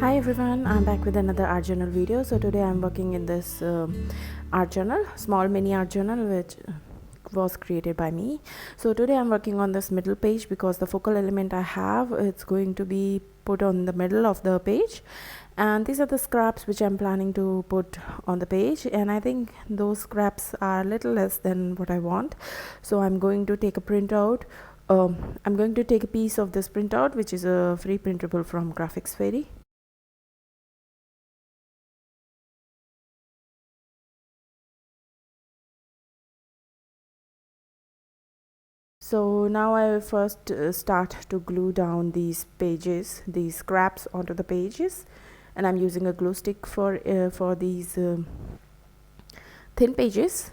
Hi everyone, I'm back with another art journal video. So today I'm working in this art journal, small mini art journal, which was created by me. So today I'm working on this middle page because the focal element I have, it's going to be put on the middle of the page, and these are the scraps which I'm planning to put on the page, and I think those scraps are a little less than what I want. So I'm going to take a printout. I'm going to take a piece of this printout, which is a free printable from Graphics Fairy. So now I will first start to glue down these pages, these scraps onto the pages, and I'm using a glue stick for these thin pages.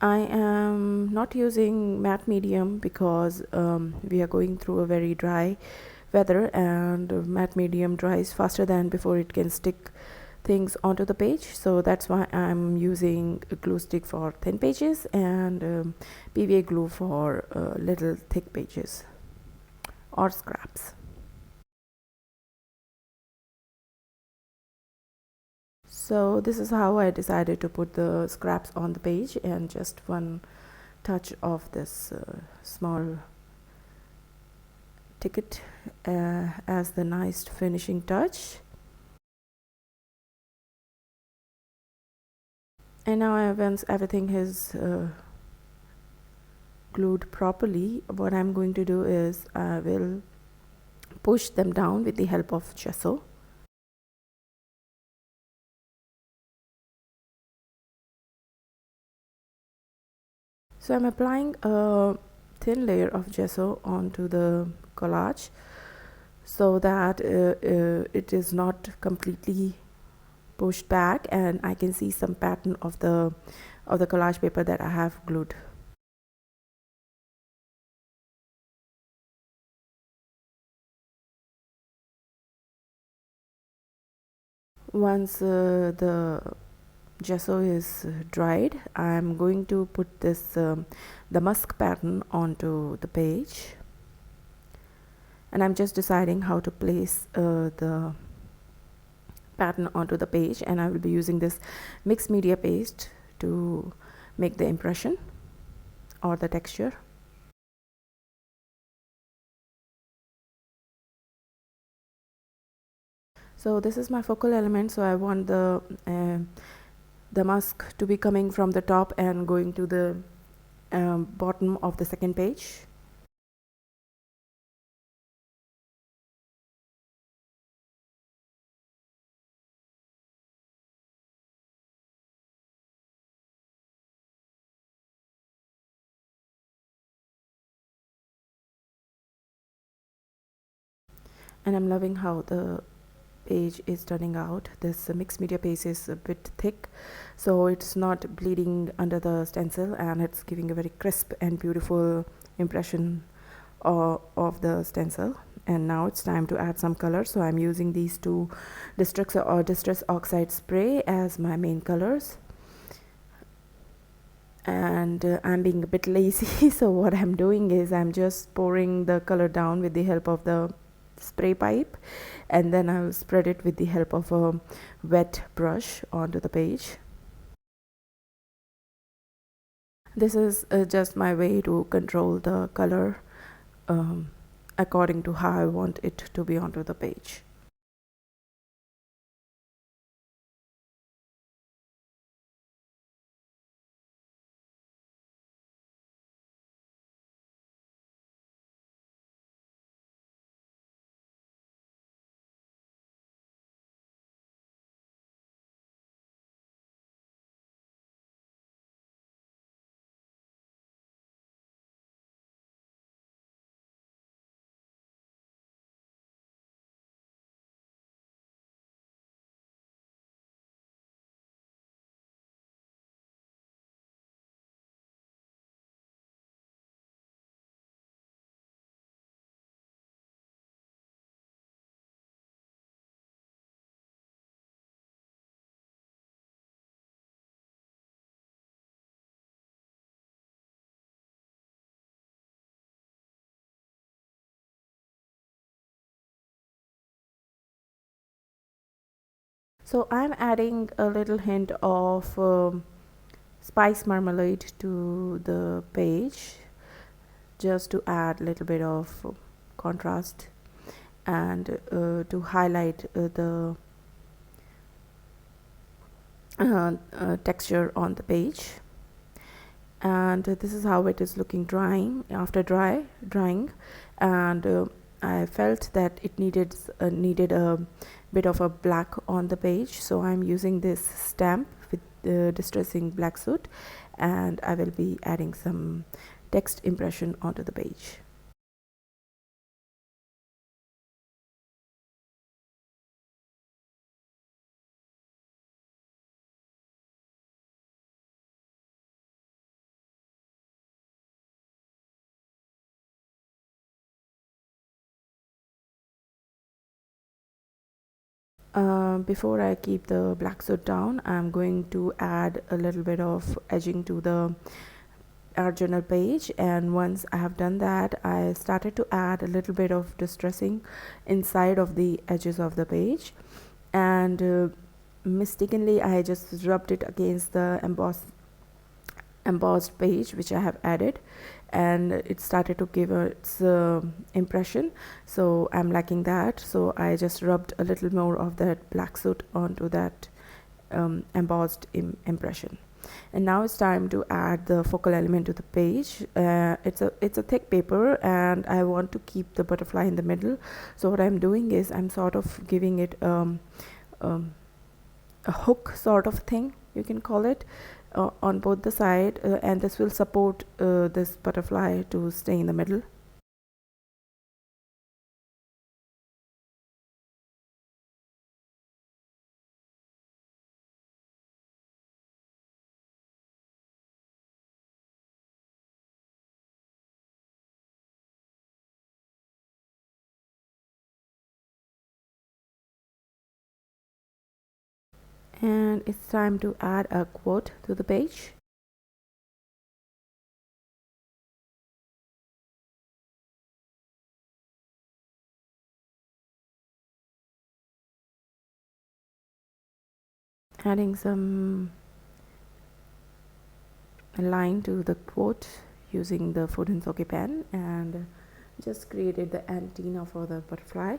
I am not using matte medium because we are going through a very dry weather, and matte medium dries faster than before it can stick things onto the page. So that's why I'm using a glue stick for thin pages and PVA glue for little thick pages or scraps. So this is how I decided to put the scraps on the page, and just one touch of this small ticket as the nice finishing touch. And now once everything is glued properly, what I'm going to do is I will push them down with the help of gesso. So I'm applying a thin layer of gesso onto the collage so that it is not completely pushed back, and I can see some pattern of the collage paper that I have glued. Once the gesso is dried, I'm going to put this the musk pattern onto the page, and I'm just deciding how to place the pattern onto the page, and I will be using this mixed media paste to make the impression or the texture. So this is my focal element, so I want the musk to be coming from the top and going to the bottom of the second page. And I'm loving how the page is turning out. This mixed media paste is a bit thick, so it's not bleeding under the stencil, and it's giving a very crisp and beautiful impression of the stencil. And now it's time to add some color, so I'm using these two distress oxide spray as my main colors, and I'm being a bit lazy so what I'm doing is I'm just pouring the color down with the help of the spray pipe, and then I'll spread it with the help of a wet brush onto the page. This is just my way to control the color according to how I want it to be onto the page. So I'm adding a little hint of spice marmalade to the page, just to add a little bit of contrast and to highlight the texture on the page. And this is how it is looking drying after drying. And I felt that it needed a bit of a black on the page, so I'm using this stamp with distressing black soot, and I will be adding some text impression onto the page. Before I keep the black soot down, I'm going to add a little bit of edging to the art journal page, and once I have done that, I started to add a little bit of distressing inside of the edges of the page, and mistakenly I just rubbed it against the embossed page which I have added, and it started to give its impression. So I'm liking that, so I just rubbed a little more of that black soot onto that embossed impression. And now it's time to add the focal element to the page. It's a thick paper, and I want to keep the butterfly in the middle. So what I'm doing is I'm sort of giving it a hook sort of thing, you can call it, on both the side, and this will support this butterfly to stay in the middle. And it's time to add a quote to the page. Adding some line to the quote using the food and soke pen, and just created the antenna for the butterfly.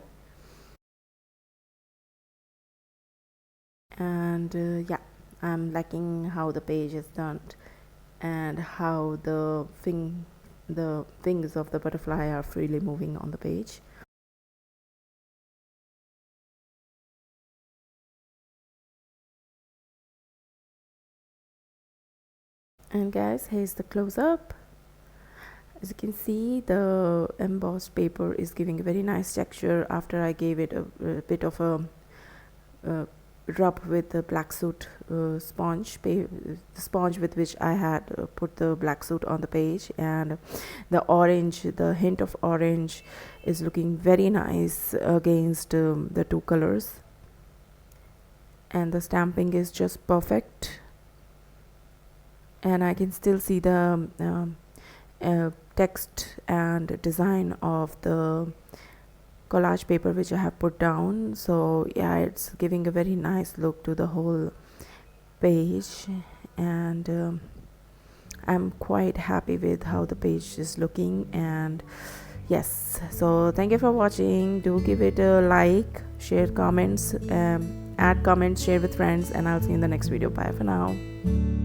And yeah, I'm liking how the page is done and how the wings of the butterfly are freely moving on the page. And guys, here's the close-up. As you can see, the embossed paper is giving a very nice texture after I gave it a bit of a rub with the black soot sponge, the sponge with which I had put the black soot on the page. And the orange, the hint of orange is looking very nice against the two colors, and the stamping is just perfect. And I can still see the text and design of the collage paper which I have put down. So yeah, it's giving a very nice look to the whole page, and I'm quite happy with how the page is looking. And yes, so thank you for watching. Do give it a like, share, comments, add comments, share with friends, and I'll see you in the next video. Bye for now.